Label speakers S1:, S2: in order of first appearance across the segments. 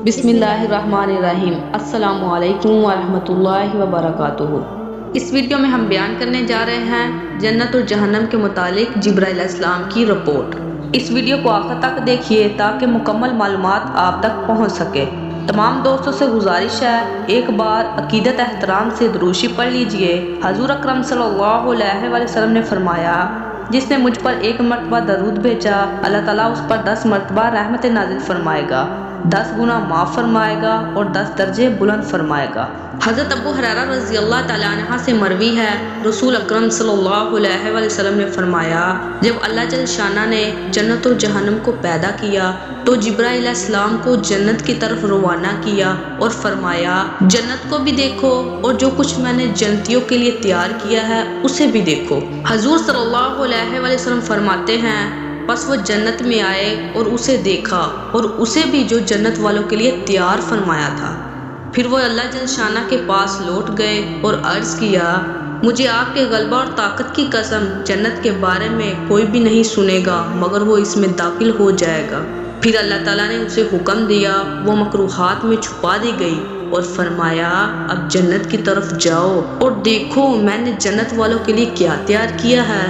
S1: بسم اللہ الرحمن الرحیم۔ السلام علیکم ورحمۃ اللہ وبرکاتہ۔ اس ویڈیو میں ہم بیان کرنے جا رہے ہیں جنت اور جہنم کے متعلق جبرائیل علیہ السلام کی رپورٹ۔ اس ویڈیو کو آخر تک دیکھیے تاکہ مکمل معلومات آپ تک پہنچ سکے۔ تمام دوستوں سے گزارش ہے ایک بار عقیدت احترام سے دروشی پڑھ لیجئے۔ حضور اکرم صلی اللہ علیہ وسلم نے فرمایا، جس نے مجھ پر 1 مرتبہ درود بھیجا، اللہ تعالیٰ اس پر 10 مرتبہ رحمت نازل فرمائے گا، 10 گنا معاف فرمائے گا اور 10 درجے بلند فرمائے گا۔ حضرت ابو ہریرہ رضی اللہ تعالیٰ عنہ سے مروی ہے، رسول اکرم صلی اللہ علیہ وسلم نے فرمایا، جب اللہ جل شانہ نے جنت اور جہنم کو پیدا کیا تو جبرائیل علیہ السلام کو جنت کی طرف روانہ کیا اور فرمایا، جنت کو بھی دیکھو اور جو کچھ میں نے جنتیوں کے لیے تیار کیا ہے اسے بھی دیکھو۔ حضور صلی اللہ علیہ وسلم فرماتے ہیں، پس وہ جنت میں آئے اور اسے دیکھا اور اسے بھی جو جنت والوں کے لیے تیار فرمایا تھا۔ پھر وہ اللہ جل شانہ کے پاس لوٹ گئے اور عرض کیا، مجھے آپ کے غلبہ اور طاقت کی قسم، جنت کے بارے میں کوئی بھی نہیں سنے گا مگر وہ اس میں داخل ہو جائے گا۔ پھر اللہ تعالیٰ نے اسے حکم دیا، وہ مکروہات میں چھپا دی گئی اور فرمایا، اب جنت کی طرف جاؤ اور دیکھو میں نے جنت والوں کے لیے کیا تیار کیا ہے۔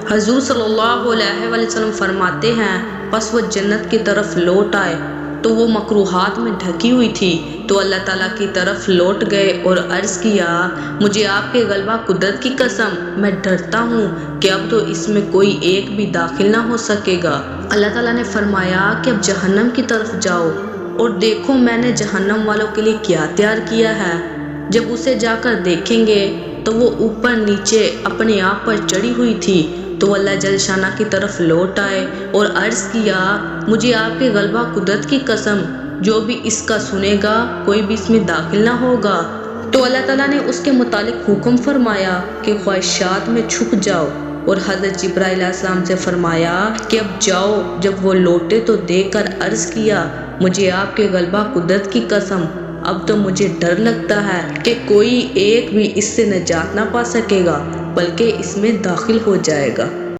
S1: حضور صلی اللہ علیہ وسلم فرماتے ہیں، پس وہ جنت کی طرف لوٹ آئے تو وہ مکروہات میں ڈھکی ہوئی تھی، تو اللہ تعالیٰ کی طرف لوٹ گئے اور عرض کیا، مجھے آپ کے غلبہ قدرت کی قسم، میں ڈرتا ہوں کہ اب تو اس میں کوئی ایک بھی داخل نہ ہو سکے گا۔ اللہ تعالیٰ نے فرمایا کہ اب جہنم کی طرف جاؤ اور دیکھو میں نے جہنم والوں کے لیے کیا تیار کیا ہے۔ جب اسے جا کر دیکھیں گے تو وہ اوپر نیچے اپنے آپ پر چڑھی ہوئی تھی، تو اللہ جل شانہ کی طرف لوٹ آئے اور عرض کیا، مجھے آپ کے غلبہ قدرت کی قسم، جو بھی اس کا سنے گا کوئی بھی اس میں داخل نہ ہوگا۔ تو اللہ تعالیٰ نے اس کے متعلق حکم فرمایا کہ خواہشات میں چھپ جاؤ اور حضرت جبرائیل علیہ السلام سے فرمایا کہ اب جاؤ۔ جب وہ لوٹے تو دیکھ کر عرض کیا، مجھے آپ کے غلبہ قدرت کی قسم، اب تو مجھے ڈر لگتا ہے کہ کوئی ایک بھی اس سے نجات نہ پا سکے گا بلکہ اس میں داخل ہو جائے گا۔